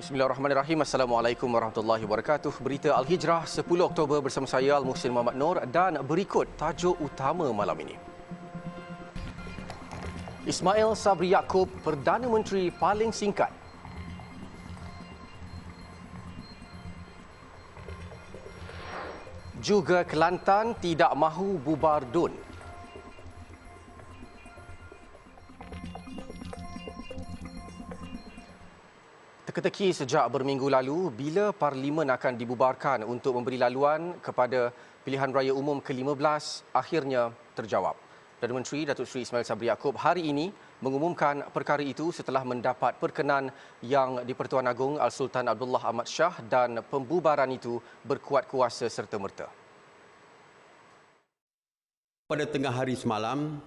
Bismillahirrahmanirrahim. Assalamualaikum warahmatullahi wabarakatuh. Berita Al-Hijrah 10 Oktober bersama saya Al-Muhsin Muhammad Nur dan berikut tajuk utama malam ini. Ismail Sabri Yaakob, Perdana Menteri paling singkat. Juga Kelantan tidak mahu bubar DUN. Teka-teki sejak berminggu lalu bila Parlimen akan dibubarkan untuk memberi laluan kepada pilihan raya umum ke-15 akhirnya terjawab. Perdana Menteri Datuk Seri Ismail Sabri Yaakob hari ini mengumumkan perkara itu setelah mendapat perkenan yang di-Pertuan Agong Al-Sultan Abdullah Ahmad Shah dan pembubaran itu berkuat kuasa serta-merta. Pada tengah hari semalam,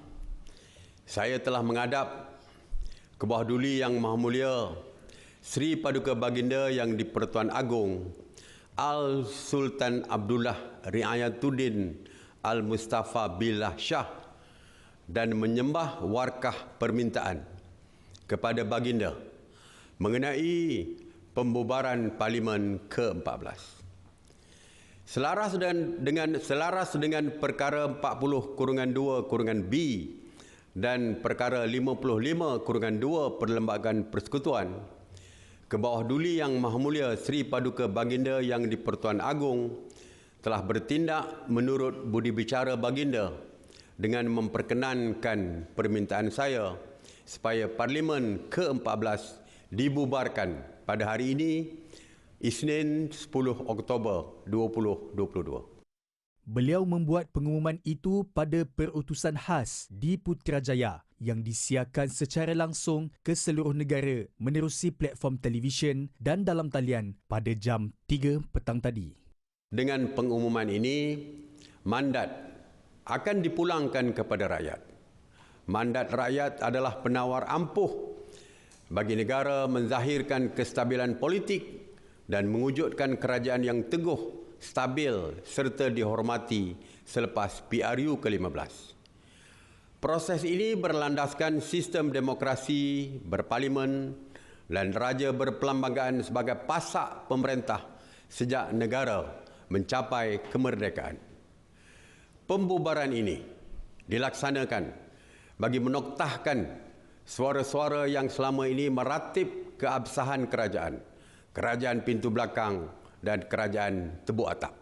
saya telah menghadap ke bawah duli Yang Maha Mulia Seri Paduka Baginda yang di-Pertuan Agong Al-Sultan Abdullah Riayatuddin Al-Mustafa Billah Shah dan menyembah warkah permintaan kepada Baginda mengenai pembubaran Parlimen ke-14. Selaras dengan perkara 40/2/B dan perkara 55/2 Perlembagaan Persekutuan, ke bawah duli Yang Maha Mulia Seri Paduka Baginda yang di-Pertuan Agong telah bertindak menurut budi bicara Baginda dengan memperkenankan permintaan saya supaya Parlimen ke-14 dibubarkan pada hari ini, Isnin 10 Oktober 2022. Beliau membuat pengumuman itu pada perutusan khas di Putrajaya yang disiarkan secara langsung ke seluruh negara menerusi platform televisyen dan dalam talian pada jam 3 petang tadi. Dengan pengumuman ini, mandat akan dipulangkan kepada rakyat. Mandat rakyat adalah penawar ampuh bagi negara menzahirkan kestabilan politik dan mewujudkan kerajaan yang teguh, stabil serta dihormati selepas PRU ke-15. Proses ini berlandaskan sistem demokrasi berparlimen dan raja berperlembagaan sebagai pasak pemerintah sejak negara mencapai kemerdekaan. Pembubaran ini dilaksanakan bagi menoktahkan suara-suara yang selama ini meratib keabsahan kerajaan, kerajaan pintu belakang dan kerajaan tebuk atap.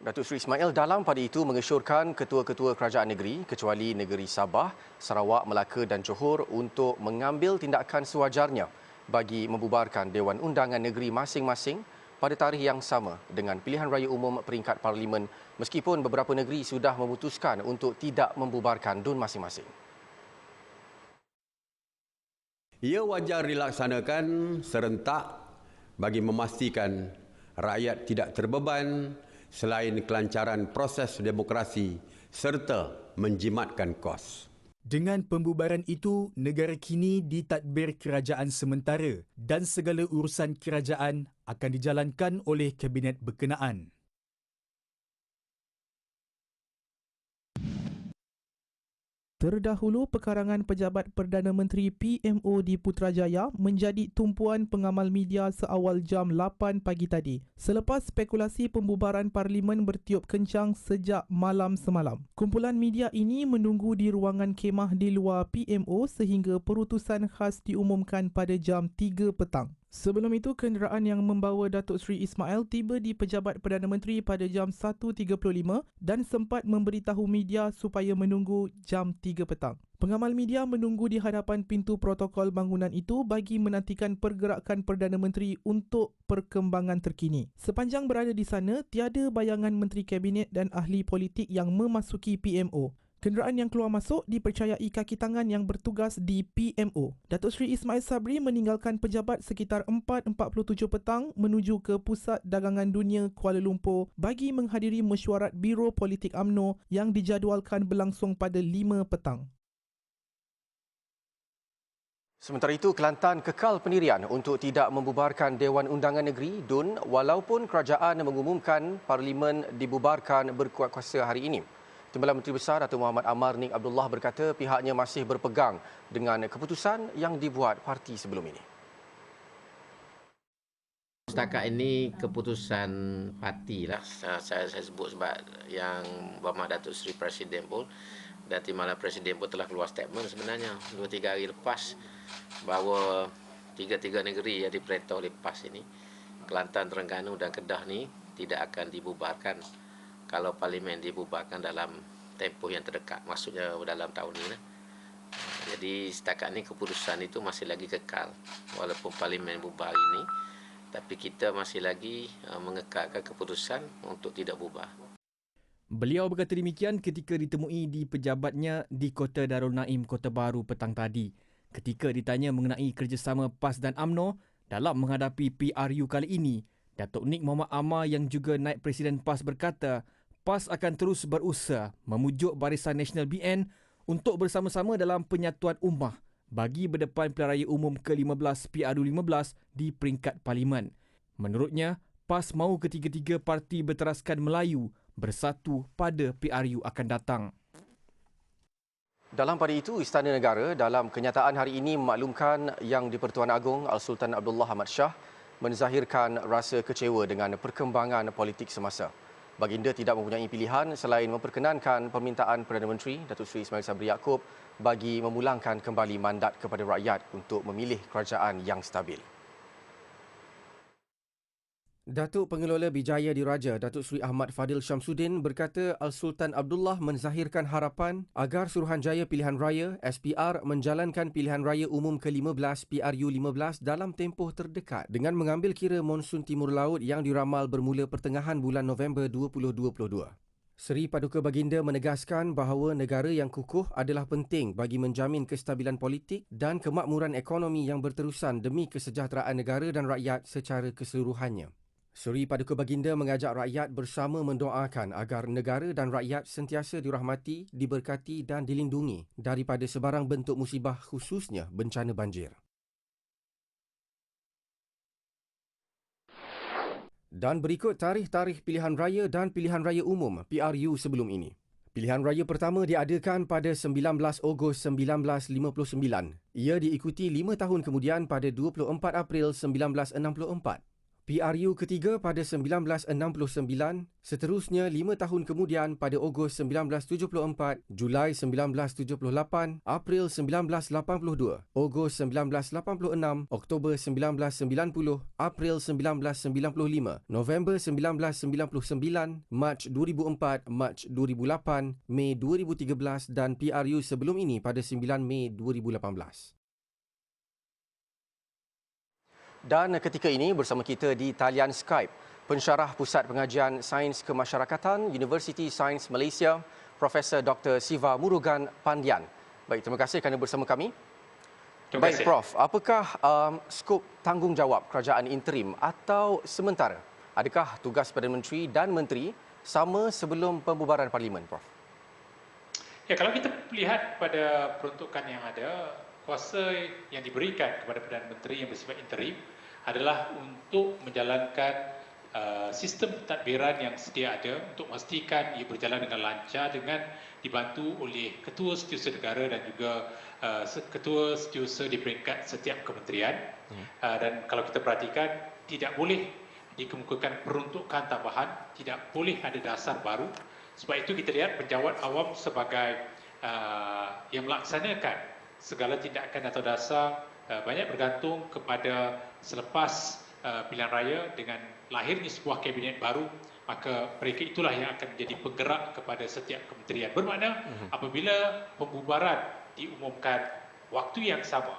Datuk Seri Ismail dalam pada itu mengesyorkan ketua-ketua kerajaan negeri kecuali negeri Sabah, Sarawak, Melaka dan Johor untuk mengambil tindakan sewajarnya bagi membubarkan Dewan Undangan Negeri masing-masing pada tarikh yang sama dengan pilihan raya umum peringkat Parlimen meskipun beberapa negeri sudah memutuskan untuk tidak membubarkan DUN masing-masing. Ia wajar dilaksanakan serentak bagi memastikan rakyat tidak terbeban selain kelancaran proses demokrasi serta menjimatkan kos. Dengan pembubaran itu, negara kini ditadbir kerajaan sementara dan segala urusan kerajaan akan dijalankan oleh Kabinet berkenaan. Terdahulu, pekarangan pejabat Perdana Menteri PMO di Putrajaya menjadi tumpuan pengamal media seawal jam 8 pagi tadi selepas spekulasi pembubaran Parlimen bertiup kencang sejak malam semalam. Kumpulan media ini menunggu di ruangan kemah di luar PMO sehingga perutusan khas diumumkan pada jam 3 petang. Sebelum itu, kenderaan yang membawa Datuk Seri Ismail tiba di Pejabat Perdana Menteri pada jam 1.35 dan sempat memberitahu media supaya menunggu jam 3 petang. Pengamal media menunggu di hadapan pintu protokol bangunan itu bagi menantikan pergerakan Perdana Menteri untuk perkembangan terkini. Sepanjang berada di sana, tiada bayangan Menteri Kabinet dan ahli politik yang memasuki PMO. Kenderaan yang keluar masuk dipercayai kaki tangan yang bertugas di PMO. Datuk Seri Ismail Sabri meninggalkan pejabat sekitar 4.47 petang menuju ke Pusat Dagangan Dunia Kuala Lumpur bagi menghadiri mesyuarat Biro Politik UMNO yang dijadualkan berlangsung pada 5 petang. Sementara itu, Kelantan kekal pendirian untuk tidak membubarkan Dewan Undangan Negeri DUN walaupun kerajaan mengumumkan Parlimen dibubarkan berkuat kuasa hari ini. Timbalan Menteri Besar Datuk Muhammad Amar Nik Abdullah berkata pihaknya masih berpegang dengan keputusan yang dibuat parti sebelum ini. Setakat ini keputusan parti lah saya sebut sebab yang Berhormat Datuk Seri Presiden pun dan Timbalan Presiden pun telah keluar statement sebenarnya 2-3 hari lepas bahawa tiga-tiga negeri yang diperintah oleh PAS ini, Kelantan, Terengganu dan Kedah ni tidak akan dibubarkan kalau parlimen dibubarkan dalam tempoh yang terdekat, maksudnya dalam tahun ini. Jadi setakat ini keputusan itu masih lagi kekal walaupun parlimen bubar ini, tapi kita masih lagi mengekalkan keputusan untuk tidak bubar. Beliau berkata demikian ketika ditemui di pejabatnya di Kota Darul Naim, Kota Baru petang tadi. Ketika ditanya mengenai kerjasama PAS dan UMNO dalam menghadapi PRU kali ini, Datuk Nik Muhammad Amar yang juga naib Presiden PAS berkata PAS akan terus berusaha memujuk Barisan Nasional BN untuk bersama-sama dalam penyatuan ummah bagi berdepan pilihan raya umum ke-15 PRU 15 di peringkat parlimen. Menurutnya, PAS mahu ketiga-tiga parti berteraskan Melayu bersatu pada PRU akan datang. Dalam pada itu, Istana Negara dalam kenyataan hari ini memaklumkan Yang di-Pertuan Agong Al-Sultan Abdullah Ahmad Shah menzahirkan rasa kecewa dengan perkembangan politik semasa. Baginda tidak mempunyai pilihan selain memperkenankan permintaan Perdana Menteri Datuk Seri Ismail Sabri Yaakob bagi memulangkan kembali mandat kepada rakyat untuk memilih kerajaan yang stabil. Datuk Pengelola Bijaya Diraja Datuk Seri Ahmad Fadil Syamsuddin berkata Al-Sultan Abdullah menzahirkan harapan agar Suruhanjaya Pilihan Raya SPR menjalankan pilihan raya umum ke-15 PRU 15 dalam tempoh terdekat dengan mengambil kira monsun timur laut yang diramal bermula pertengahan bulan November 2022. Seri Paduka Baginda menegaskan bahawa negara yang kukuh adalah penting bagi menjamin kestabilan politik dan kemakmuran ekonomi yang berterusan demi kesejahteraan negara dan rakyat secara keseluruhannya. Seri Paduka Baginda mengajak rakyat bersama mendoakan agar negara dan rakyat sentiasa dirahmati, diberkati dan dilindungi daripada sebarang bentuk musibah khususnya bencana banjir. Dan berikut tarikh-tarikh pilihan raya dan pilihan raya umum PRU sebelum ini. Pilihan raya pertama diadakan pada 19 Ogos 1959. Ia diikuti 5 tahun kemudian pada 24 April 1964. PRU ketiga pada 1969, seterusnya 5 tahun kemudian pada Ogos 1974, Julai 1978, April 1982, Ogos 1986, Oktober 1990, April 1995, November 1999, Mac 2004, Mac 2008, Mei 2013 dan PRU sebelum ini pada 9 Mei 2018. Dan ketika ini bersama kita di talian Skype, pensyarah Pusat Pengajian Sains Kemasyarakatan Universiti Sains Malaysia, Profesor Dr. Siva Murugan Pandian. Baik, terima kasih kerana bersama kami. Baik, Prof, apakah skop tanggungjawab kerajaan interim atau sementara? Adakah tugas Perdana Menteri dan Menteri sama sebelum pembubaran Parlimen, Prof? Ya, kalau kita lihat pada peruntukan yang ada, kuasa yang diberikan kepada Perdana Menteri yang bersifat interim adalah untuk menjalankan sistem pentadbiran yang sedia ada untuk memastikan ia berjalan dengan lancar dengan dibantu oleh Ketua Setiausaha Negara dan juga Ketua Setiausaha di peringkat setiap kementerian. Dan kalau kita perhatikan, tidak boleh dikemukakan peruntukan tambahan, tidak boleh ada dasar baru. Sebab itu kita lihat penjawat awam sebagai yang melaksanakan segala tindakan atau dasar banyak bergantung kepada selepas pilihan raya dengan lahirnya sebuah kabinet baru, maka mereka itulah yang akan menjadi penggerak kepada setiap kementerian. Bermakna apabila pembubaran diumumkan waktu yang sama,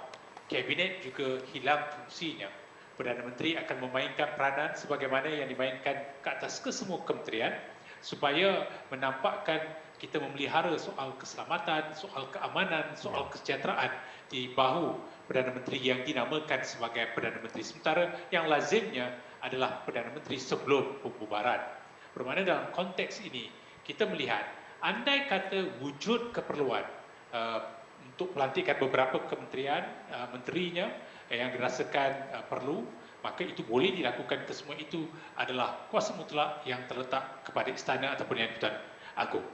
kabinet juga hilang fungsinya. Perdana Menteri akan memainkan peranan sebagaimana yang dimainkan ke atas kesemua kementerian supaya menampakkan kita memelihara soal keselamatan, soal keamanan, soal kesejahteraan di bahu Perdana Menteri yang dinamakan sebagai Perdana Menteri sementara yang lazimnya adalah Perdana Menteri sebelum pembubaran. Bermakna dalam konteks ini, kita melihat andai kata wujud keperluan untuk pelantikan beberapa kementerian, menterinya yang dirasakan perlu, maka itu boleh dilakukan. Kesemua itu adalah kuasa mutlak yang terletak kepada Istana ataupun Yang di-Pertuan Agong.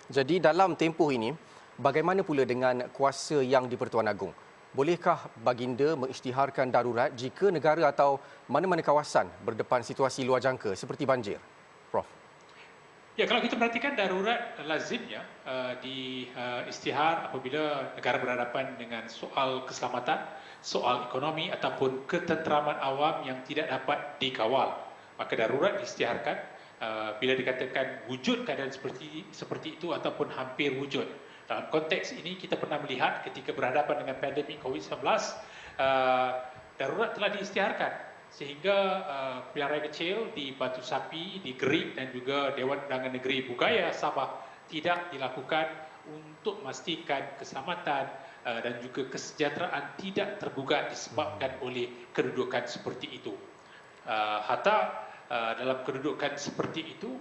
Jadi dalam tempoh ini, bagaimana pula dengan kuasa yang di-Pertuan Agong? Bolehkah baginda mengisytiharkan darurat jika negara atau mana-mana kawasan berdepan situasi luar jangka seperti banjir? Prof. Ya, kalau kita perhatikan darurat lazimnya isytihar apabila negara berhadapan dengan soal keselamatan, soal ekonomi ataupun ketenteraman awam yang tidak dapat dikawal. Maka darurat diisytiharkan bila dikatakan wujud keadaan seperti itu ataupun hampir wujud. Dalam konteks ini kita pernah melihat ketika berhadapan dengan pandemik COVID-19, darurat telah diisytiharkan sehingga pilihan raya kecil di Batu Sapi, di Gerik dan juga Dewan Undangan Negeri Bugaya Sabah tidak dilakukan untuk memastikan keselamatan dan juga kesejahteraan tidak tergugat disebabkan oleh kedudukan seperti itu. Hatta dalam kedudukan seperti itu,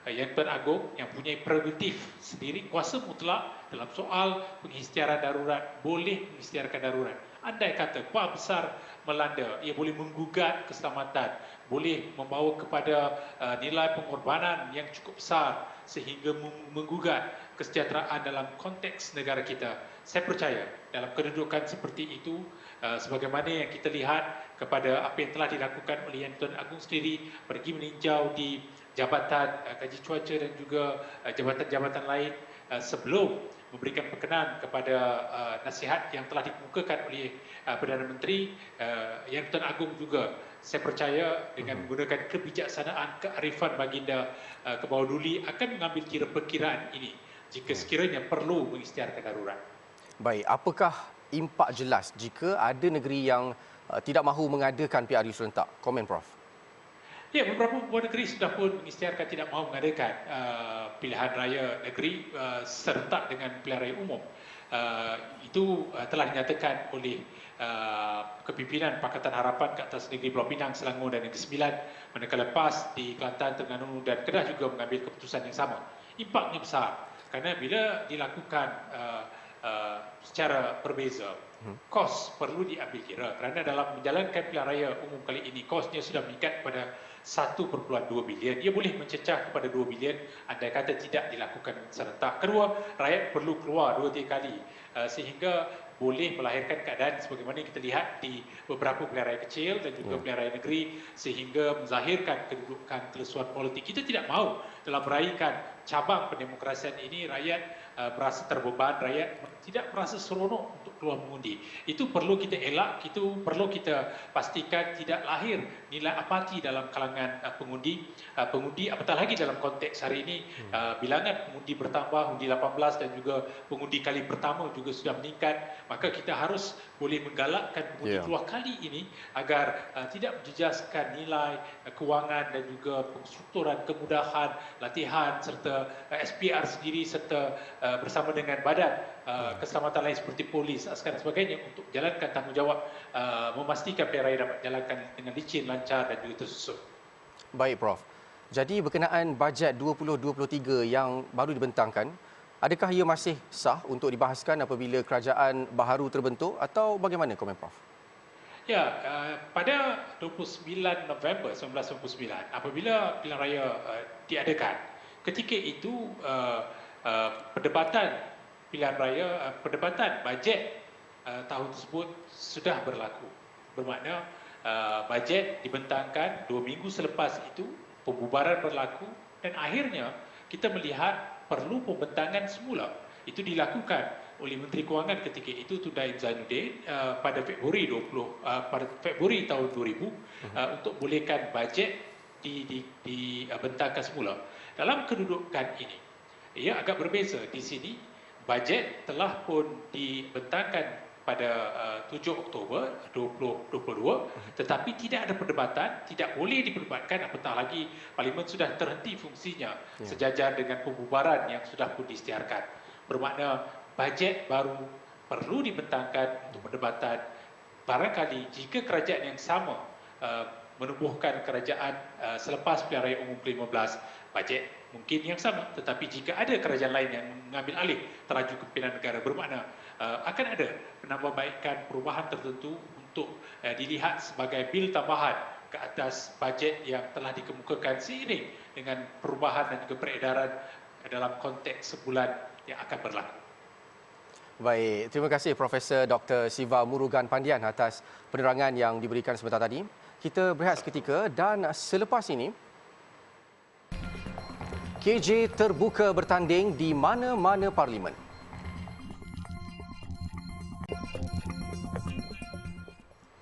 Yang Tuan Agong yang punya prerogatif sendiri, kuasa mutlak dalam soal pengisytiharan darurat, boleh mengisytiharkan darurat. Andai kata kuat besar melanda, ia boleh menggugat keselamatan, boleh membawa kepada nilai pengorbanan yang cukup besar sehingga menggugat kesejahteraan dalam konteks negara kita. Saya percaya dalam kedudukan seperti itu, sebagaimana yang kita lihat kepada apa yang telah dilakukan oleh Yang Tuan Agong sendiri, pergi meninjau di Jabatan Kaji Cuaca dan juga jabatan-jabatan lain sebelum memberikan perkenan kepada nasihat yang telah dikemukakan oleh Perdana Menteri. Yang Tuan Agong juga, saya percaya dengan menggunakan kebijaksanaan, kearifan baginda Kebawah akan mengambil kira perkiraan ini jika sekiranya perlu mengisytiharkan darurat. Baik, apakah impak jelas jika ada negeri yang tidak mahu mengadakan PRU serentak? Komen Prof. Ya, beberapa buah negeri sudah pun mengisytiharkan tidak mahu mengadakan pilihan raya negeri serentak dengan pilihan raya umum. Itu telah dinyatakan oleh kepimpinan Pakatan Harapan ke atas Negeri Pulau Pinang, Selangor dan Negeri Sembilan. Manakala PAS di Kelantan, Terengganu dan Kedah juga mengambil keputusan yang sama. Impaknya besar kerana bila dilakukan secara berbeza, kos perlu diambil kira kerana dalam menjalankan pilihan raya umum kali ini, kosnya sudah meningkat kepada 1.2 bilion. Ia boleh mencecah kepada 2 bilion andai kata tidak dilakukan serentak. Kedua, rakyat perlu keluar 2-3 kali sehingga boleh melahirkan keadaan sebagaimana kita lihat di beberapa pilihan raya kecil dan juga pilihan raya negeri sehingga menzahirkan kedudukan kelesuan politik. Kita tidak mahu dalam meraihkan cabang pendemokrasian ini rakyat merasa terbeban, rakyat tidak merasa seronok untuk keluar mengundi. Itu perlu kita elak, itu perlu kita pastikan tidak lahir nilai apati dalam kalangan pengundi. Pengundi apatah lagi dalam konteks hari ini, bilangan pengundi bertambah, undi 18 dan juga pengundi kali pertama juga sudah meningkat. Maka kita harus boleh menggalakkan pengundi keluar kali ini agar tidak menjejaskan nilai kewangan dan juga pengstrukturan, kemudahan, latihan serta SPR sendiri serta bersama dengan badan keselamatan lain seperti polis, askar dan sebagainya untuk jalankan tanggungjawab memastikan pilihan raya dapat jalankan dengan licin, lancar dan juga tersusun. Baik Prof. Jadi berkenaan bajet 2023 yang baru dibentangkan, adakah ia masih sah untuk dibahaskan apabila kerajaan baharu terbentuk atau bagaimana komen Prof? Ya, pada 29 November 1999 apabila pilihan raya diadakan, ketika itu perdebatan pilihan raya, perdebatan bajet tahun tersebut sudah berlaku. Bermakna bajet dibentangkan 2 minggu selepas itu, pembubaran berlaku dan akhirnya kita melihat perlu pembentangan semula. Itu dilakukan oleh Menteri Kewangan ketika itu Tun Dain Zainuddin pada Februari tahun 2000 untuk bolehkan bajet dibentangkan semula. Dalam kedudukan ini, ia agak berbeza. Di sini bajet telah pun dibentangkan pada 7 Oktober 2022 tetapi tidak ada perdebatan, tidak boleh diperdebatkan apatah lagi Parlimen sudah terhenti fungsinya sejajar dengan pembubaran yang sudah pun diisytiharkan. Bermakna bajet baru perlu dibentangkan untuk perdebatan. Barangkali jika kerajaan yang sama menubuhkan kerajaan selepas pilihan raya umum ke-15, bajet mungkin yang sama, tetapi jika ada kerajaan lain yang mengambil alih teraju kepimpinan negara, bermakna akan ada penambahbaikan perubahan tertentu untuk dilihat sebagai bil tambahan ke atas bajet yang telah dikemukakan seiring dengan perubahan dan juga peredaran dalam konteks sebulan yang akan berlaku. Baik, terima kasih Profesor Dr. Siva Murugan Pandian atas penerangan yang diberikan sebentar tadi. Kita berehat seketika dan selepas ini KJ terbuka bertanding di mana-mana parlimen.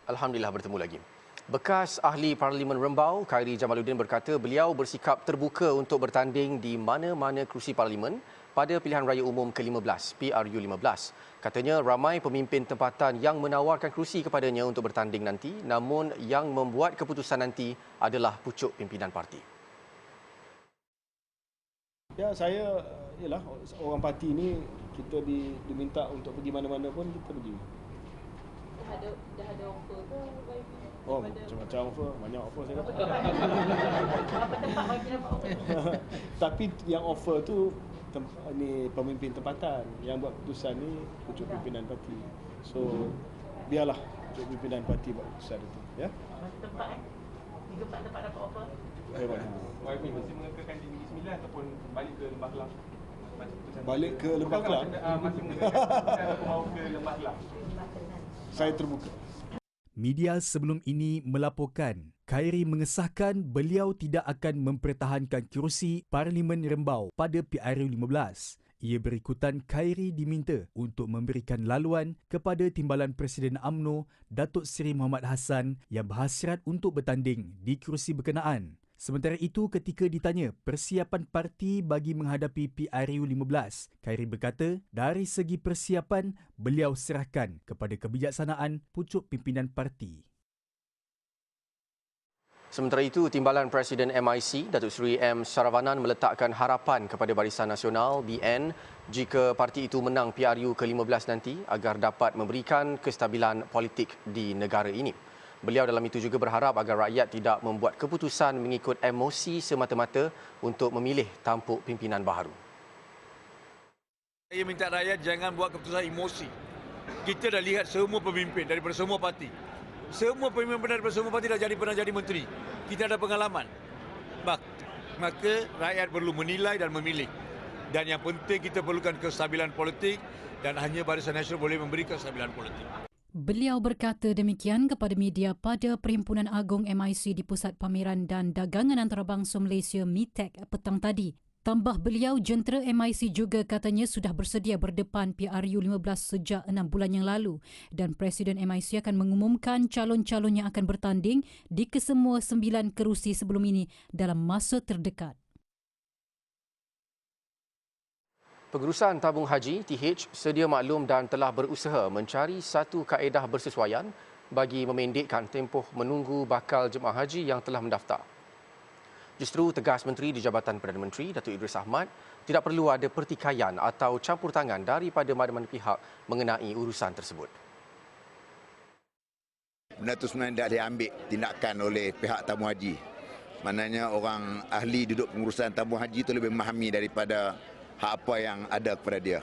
Alhamdulillah bertemu lagi. Bekas ahli Parlimen Rembau, Khairi Jamaluddin berkata beliau bersikap terbuka untuk bertanding di mana-mana kerusi parlimen pada pilihan raya umum ke-15, PRU15. Katanya ramai pemimpin tempatan yang menawarkan kerusi kepadanya untuk bertanding nanti, namun yang membuat keputusan nanti adalah pucuk pimpinan parti. Ya, saya ialah orang parti ni, kita diminta untuk pergi mana-mana pun kita pergi. Dah ada offer ke? Oh, macam-macam offer, banyak offer saya dapat. Berapa tempat bagi dapat offer? Tapi yang offer tu ni pemimpin tempatan, yang buat keputusan ni pucuk pimpinan parti. So biarlah pucuk pimpinan parti buat keputusan itu, ya. Tempat 3-4 tempat dapat offer. YB masih mengekalkan di Negeri Sembilan ataupun balik ke Lembah Kelang? Balik ke Lembah Kelang? Masih mengekalkan ataupun mau ke Lembah Kelang? Saya terbuka. Media sebelum ini melaporkan Khairi mengesahkan beliau tidak akan mempertahankan kerusi Parlimen Rembau pada PRU15. Ia berikutan Khairi diminta untuk memberikan laluan kepada Timbalan Presiden UMNO Datuk Seri Mohamad Hassan yang berhasrat untuk bertanding di kerusi berkenaan. Sementara itu, ketika ditanya persiapan parti bagi menghadapi PRU15, Khairi berkata dari segi persiapan beliau serahkan kepada kebijaksanaan pucuk pimpinan parti. Sementara itu, Timbalan Presiden MIC, Datuk Seri M. Saravanan meletakkan harapan kepada Barisan Nasional BN jika parti itu menang PRU ke-15 nanti agar dapat memberikan kestabilan politik di negara ini. Beliau dalam itu juga berharap agar rakyat tidak membuat keputusan mengikut emosi semata-mata untuk memilih tampuk pimpinan baharu. Saya minta rakyat jangan buat keputusan emosi. Kita dah lihat semua pemimpin daripada semua parti. Semua pemimpin daripada semua parti pernah jadi menteri. Kita ada pengalaman. Maka rakyat perlu menilai dan memilih. Dan yang penting kita perlukan kestabilan politik dan hanya Barisan Nasional boleh memberi kestabilan politik. Beliau berkata demikian kepada media pada Perhimpunan Agung MIC di Pusat Pameran dan Dagangan Antarabangsa Malaysia MITEC petang tadi. Tambah beliau, jentera MIC juga katanya sudah bersedia berdepan PRU15 sejak 6 bulan yang lalu dan Presiden MIC akan mengumumkan calon-calon yang akan bertanding di kesemua 9 kerusi sebelum ini dalam masa terdekat. Pengurusan Tabung Haji TH sedia maklum dan telah berusaha mencari satu kaedah bersesuaian bagi memendekkan tempoh menunggu bakal jemaah haji yang telah mendaftar. Justru tegas Menteri di Jabatan Perdana Menteri Datuk Idris Ahmad tidak perlu ada pertikaian atau campur tangan daripada mana-mana pihak mengenai urusan tersebut. Benda itu sebenarnya tidak diambil tindakan oleh pihak tabung haji. Maknanya orang ahli duduk pengurusan tabung haji itu lebih memahami daripada hak apa yang ada kepada dia.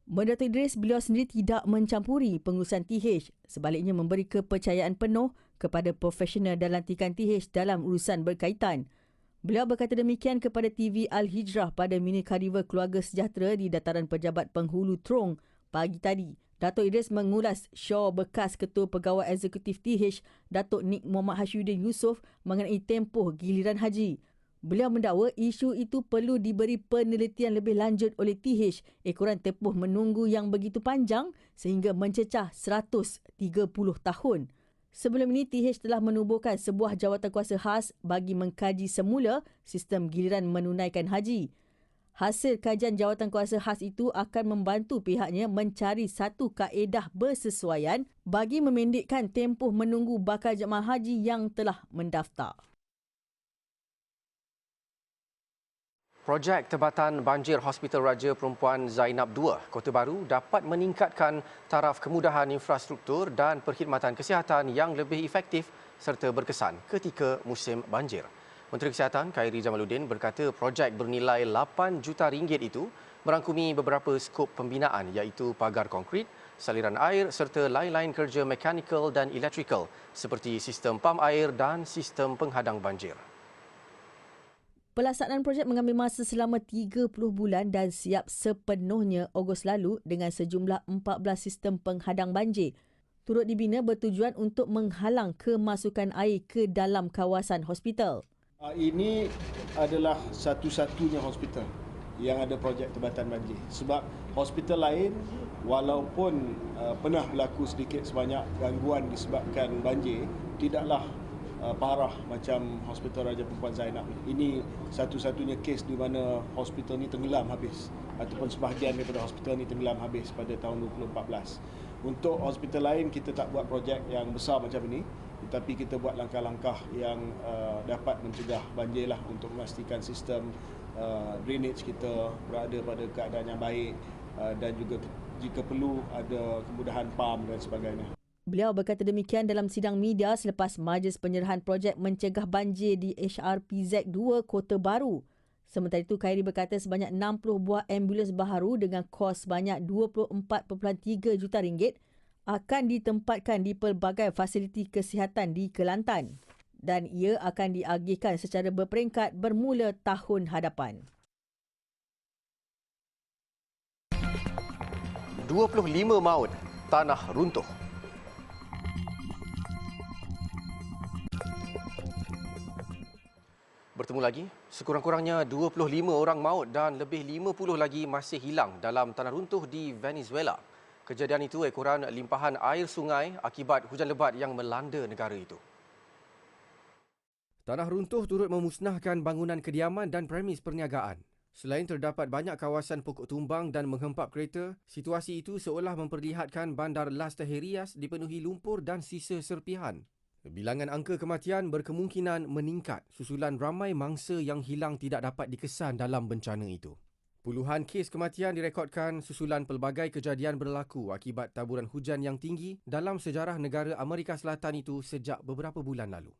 Menurut Idris, beliau sendiri tidak mencampuri pengurusan TH, sebaliknya memberi kepercayaan penuh kepada profesional dan lantikan TH dalam urusan berkaitan. Beliau berkata demikian kepada TV Al-Hijrah pada mini karnival keluarga sejahtera di Dataran Pejabat Penghulu Trong pagi tadi. Datuk Idris mengulas syur bekas Ketua Pegawai Eksekutif TH, Datuk Nik Muhammad Hashyuddin Yusof mengenai tempoh giliran haji. Beliau mendakwa isu itu perlu diberi penelitian lebih lanjut oleh TH ekoran tempoh menunggu yang begitu panjang sehingga mencecah 130 tahun. Sebelum ini, TH telah menubuhkan sebuah jawatankuasa khas bagi mengkaji semula sistem giliran menunaikan haji. Hasil kajian jawatankuasa khas itu akan membantu pihaknya mencari satu kaedah bersesuaian bagi memendekkan tempoh menunggu bakal jemaah haji yang telah mendaftar. Projek Tebatan Banjir Hospital Raja Perempuan Zainab II, Kota Baru dapat meningkatkan taraf kemudahan infrastruktur dan perkhidmatan kesihatan yang lebih efektif serta berkesan ketika musim banjir. Menteri Kesihatan Khairi Jamaluddin berkata projek bernilai 8 juta ringgit itu merangkumi beberapa skop pembinaan iaitu pagar konkrit, saliran air serta lain-lain kerja mekanikal dan elektrikal seperti sistem pam air dan sistem penghadang banjir. Pelaksanaan projek mengambil masa selama 30 bulan dan siap sepenuhnya Ogos lalu dengan sejumlah 14 sistem penghadang banjir. Turut dibina bertujuan untuk menghalang kemasukan air ke dalam kawasan hospital. Ini adalah satu-satunya hospital yang ada projek tebatan banjir. Sebab hospital lain walaupun pernah berlaku sedikit sebanyak gangguan disebabkan banjir, tidaklah parah macam Hospital Raja Perempuan Zainab. Ini satu-satunya kes di mana hospital ni tenggelam habis ataupun sebahagian daripada hospital ni tenggelam habis pada tahun 2014. Untuk hospital lain kita tak buat projek yang besar macam ini, tetapi kita buat langkah-langkah yang dapat mencegah banjir lah untuk memastikan sistem drainage kita berada pada keadaan yang baik dan juga jika perlu ada kemudahan pam dan sebagainya. Beliau berkata demikian dalam sidang media selepas majlis penyerahan projek mencegah banjir di HRPZ2 Kota Baru. Sementara itu, Khairi berkata sebanyak 60 buah ambulans baharu dengan kos sebanyak 24.3 juta ringgit akan ditempatkan di pelbagai fasiliti kesihatan di Kelantan dan ia akan diagihkan secara berperingkat bermula tahun hadapan. 25 maut, tanah runtuh. Bertemu lagi, sekurang-kurangnya 25 orang maut dan lebih 50 lagi masih hilang dalam tanah runtuh di Venezuela. Kejadian itu ekoran limpahan air sungai akibat hujan lebat yang melanda negara itu. Tanah runtuh turut memusnahkan bangunan kediaman dan premis perniagaan. Selain terdapat banyak kawasan pokok tumbang dan menghempap kereta, situasi itu seolah memperlihatkan bandar Las Tahirias dipenuhi lumpur dan sisa serpihan. Bilangan angka kematian berkemungkinan meningkat susulan ramai mangsa yang hilang tidak dapat dikesan dalam bencana itu. Puluhan kes kematian direkodkan susulan pelbagai kejadian berlaku akibat taburan hujan yang tinggi dalam sejarah negara Amerika Selatan itu sejak beberapa bulan lalu.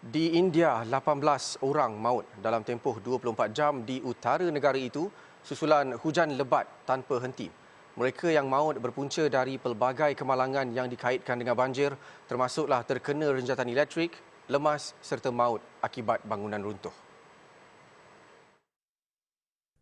Di India, 18 orang maut dalam tempoh 24 jam di utara negara itu susulan hujan lebat tanpa henti. Mereka yang maut berpunca dari pelbagai kemalangan yang dikaitkan dengan banjir, termasuklah terkena renjatan elektrik, lemas serta maut akibat bangunan runtuh.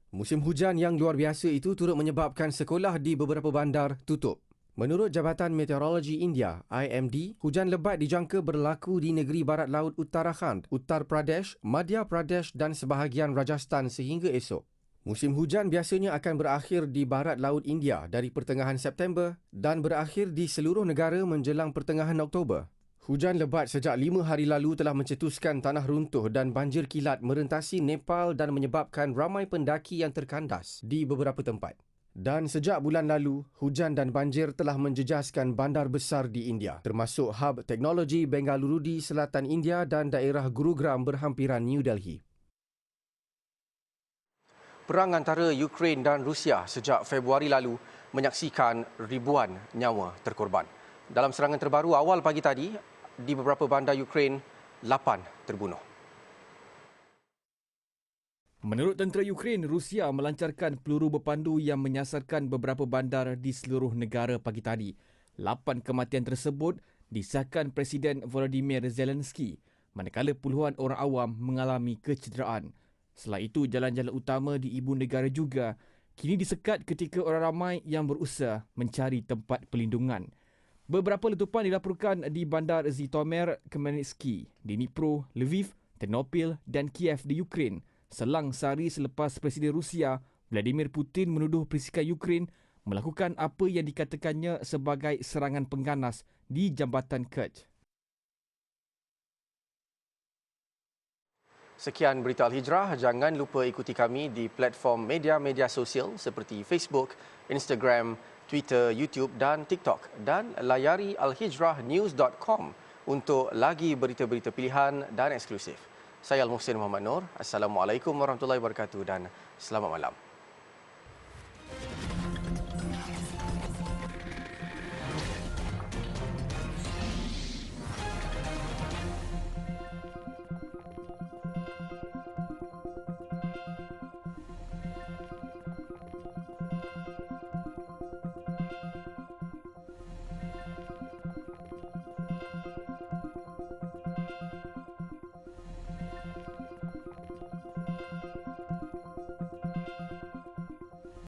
Musim hujan yang luar biasa itu turut menyebabkan sekolah di beberapa bandar tutup. Menurut Jabatan Meteorologi India, IMD, hujan lebat dijangka berlaku di negeri barat laut Uttarakhand, Uttar Pradesh, Madhya Pradesh dan sebahagian Rajasthan sehingga esok. Musim hujan biasanya akan berakhir di barat laut India dari pertengahan September dan berakhir di seluruh negara menjelang pertengahan Oktober. Hujan lebat sejak 5 hari lalu telah mencetuskan tanah runtuh dan banjir kilat merentasi Nepal dan menyebabkan ramai pendaki yang terkandas di beberapa tempat. Dan sejak bulan lalu, hujan dan banjir telah menjejaskan bandar besar di India, termasuk hub teknologi Bengaluru di selatan India dan daerah Gurugram berhampiran New Delhi. Perang antara Ukraine dan Rusia sejak Februari lalu menyaksikan ribuan nyawa terkorban. Dalam serangan terbaru awal pagi tadi, di beberapa bandar Ukraine, 8 terbunuh. Menurut tentera Ukraine, Rusia melancarkan peluru berpandu yang menyasarkan beberapa bandar di seluruh negara pagi tadi. 8 kematian tersebut disahkan Presiden Volodymyr Zelensky, manakala puluhan orang awam mengalami kecederaan. Selain itu, jalan-jalan utama di ibu negara juga kini disekat ketika orang ramai yang berusaha mencari tempat pelindungan. Beberapa letupan dilaporkan di bandar Zhytomyr, Khmelnytskyi, Dnipro, Lviv, Ternopil dan Kiev di Ukraine. Selang sehari selepas Presiden Rusia Vladimir Putin menuduh perisikan Ukraine melakukan apa yang dikatakannya sebagai serangan pengganas di Jambatan Kerch. Sekian Berita Al-Hijrah. Jangan lupa ikuti kami di platform media-media sosial seperti Facebook, Instagram, Twitter, YouTube dan TikTok. Dan layari alhijrahnews.com untuk lagi berita-berita pilihan dan eksklusif. Saya Al-Muhsin Muhammad Nur. Assalamualaikum warahmatullahi wabarakatuh dan selamat malam.